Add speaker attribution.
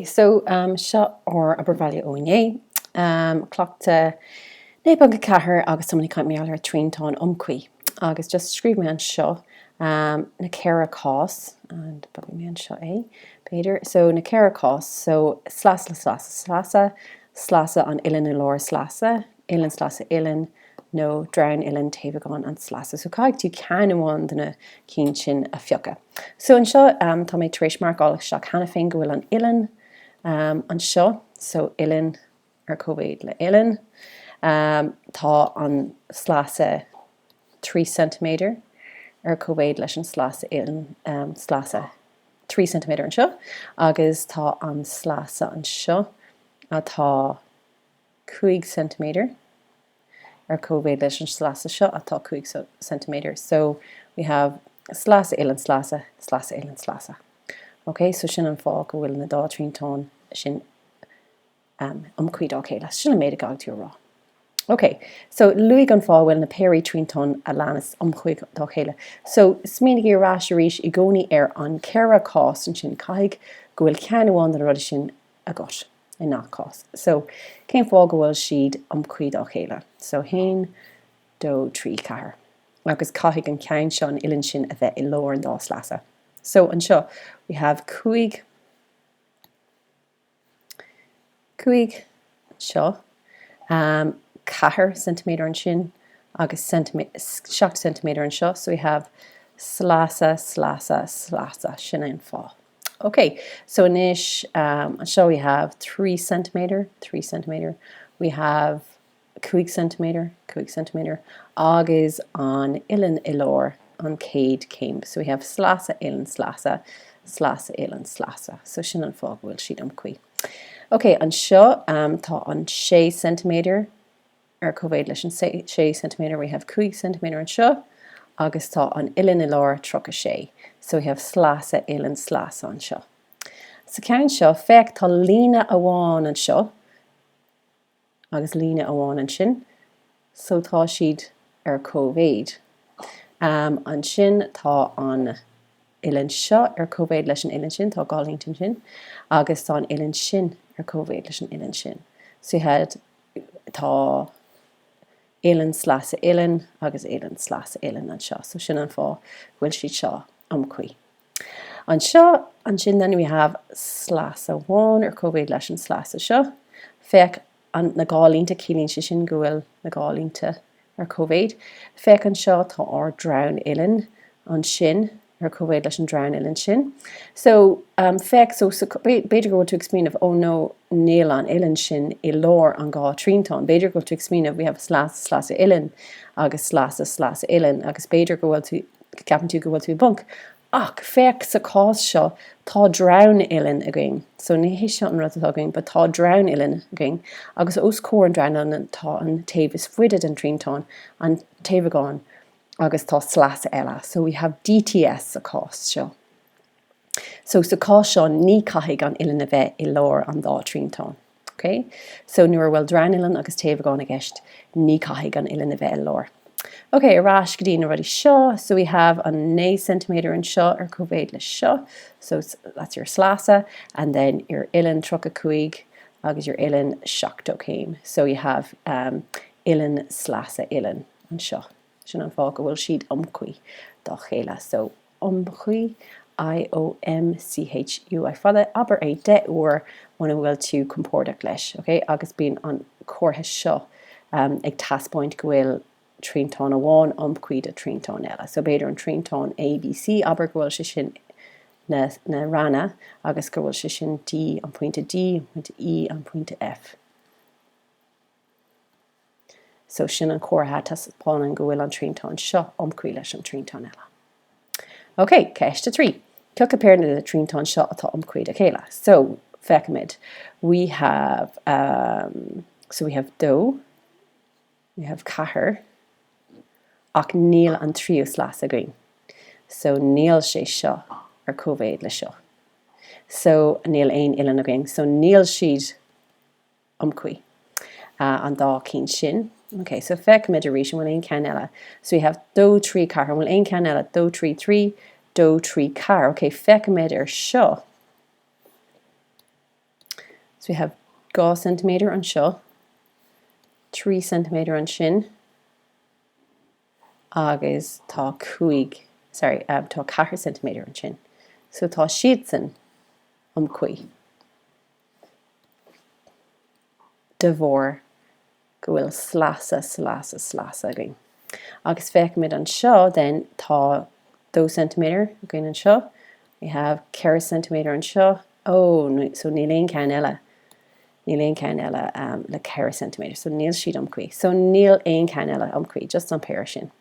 Speaker 1: So seo or a barvalio óné Cleachtadh nébag cethir agus somna caiint mé ar tríntáin umcuí agus just scríb mé an seo na ceara cás and bag mé an seo é Peter so na ceara cás so slása an uileann i lár slása uileann nó drown uileann taobhagán an slása so caiig tú ceann amháin duna cín sin a phioca so an seo tá mé tar éis marcáil seo cheanna féin go bhfuil an uileann an seo so uileann ar cóhvéid le uileann tá an slása 3 cm ar cóhvéid leis an slása uileann slása 3 cm an seo agus tá an slása an seo atá 5 cm ar cóhvéid leis an slása seo atá 5 cm so we have slása uileann slása uileann slása. Okay, so sin an fá go bhfuil na dá tríntáin sin cuí dá chéile sin méid a gag tú rá. Okay, so luigh an fá bhfuil na péirí tríntáin a leanas chuig dá chéile. So smínig í rás a ríis I gcónaí ar an ceara cás an sin caiig go bhfuil ceann amháin na rud sin a got I nach cás. So céim fá go bhfuil siad cuí dá chéile. So 1, 2, 3, 4. Agus caiig an ceann seo an uileann sin a bheith I lór an dá slása. So an seo we have 5 seo 4 cm an sin agus 7 cm an seo so we have slása sin an fá. Okay, so inis an seo we have 3 cm we have 5 cm agus an uileann I lár an céad céim. So we have slása uileann slása uileann slása. So sin an fá bhfuil siad cuí. Okay, an seo tá an 6 cm ar cóhvéid leis an 6 cm we have 5 cm an seo agus tá an uileann I lár 36. So we have slása uileann slása an seo. So ceann seo feic tá líne amháin an seo agus líne amháin an sin. So tá siad ar cóhvéid. An sin tá an uileann seo ar cóhvéid leis an uileann sin tá gáilíntin sin agus tá an uileann sin ar cóhvéid leis an uileann sin. So had tá uileann slása uileann agus uileann slása uileann an seo. So sin an fá bhfuil siad seo cuí. An seo an sin then we have slása 1 ar cóhvéid leis an slása seo. Feic an na gáilínta cílíonn sin go bhfuil na gáilínta ar cóhvéid. Feic an seo tá ar drown uileann an sin ar cóhvéid leis an drown uileann sin. So feic so beidir go to explain oh no níl an uileann sin I lár an gá tríntáin. Beidir go to explain we have slása uileann agus slása uileann agus beidir go bhfuil tú ceapan tú go bhfuil tú bunk. Ach feic sa cás seo tá drown uileann a going. So ní hé seo an rud atá going, but tá drown uileann a going. Agus os cór an drown uileann tá an taobh is fuidead an tríntáin an taobhagán agus tá slása eile. So we have DTS sa cás seo. So sa cás seo ní caiigh an uileann a bheith I lár an dá tríntáin. Okay? So nuair bhfuil drown uileann agus taobhagán a gceist ní caiigh an uileann a bheith I lár. Okay, arás go dtí already seo. So we have an 9 cm an seo ar cóhvéid le seo. So that's your slása and then your uileann 35 agus your uileann 17. So you have uileann slása uileann an seo. Sin an fá go bhfuil siad cuí dá chéile. So chuí IOMCHU fada aber é de uair muna bhfuil tú compórdaach leis. Okay, agus bíon an córtha seo ag taspóint go bhfuil tríntáin amháin cuid a tríntáin eile. So beidir an tríntáin ABC aber go bhfuil sé sin na ranna agus go bhfuil sé sin D an pointe D, an pointe E an pointe F. So sin an córtha taspáin go bhfuil an tríntáin seo cuí leis an tríntáin eile. Okay, ceiste 3. Ceacht apéir na tríntáin seo atá cuid a chéile. So feicimid we have dó, we have cahar ach níl an tríú slása going. So níl sé seo ar cóhvéid le seo. So níl ein uileann a going. So níl siad cuí an dá cín sin. Okay, so feicimid a ríis bhfuil ein ceann eile. So we have dó 3 cahar bhfuil ein ceann eile dó 3 3 dó 3 car. Okay, feicimid ar seo So we have 2 centimeter an seo, 3 centimeter an sin, agus tá 4 centimeter an sin. So tá siad san 5. De bhór go bhfuil slása againn. Agus feicimid an seo, then tá 2 centimeter againn an seo. We have 4 centimeter an seo. Oh, so níl aon ceann eile. Níl aon ceann eile le 4 centimeter. So níl siad 5. So níl aon ceann eile 5, just an pair sin.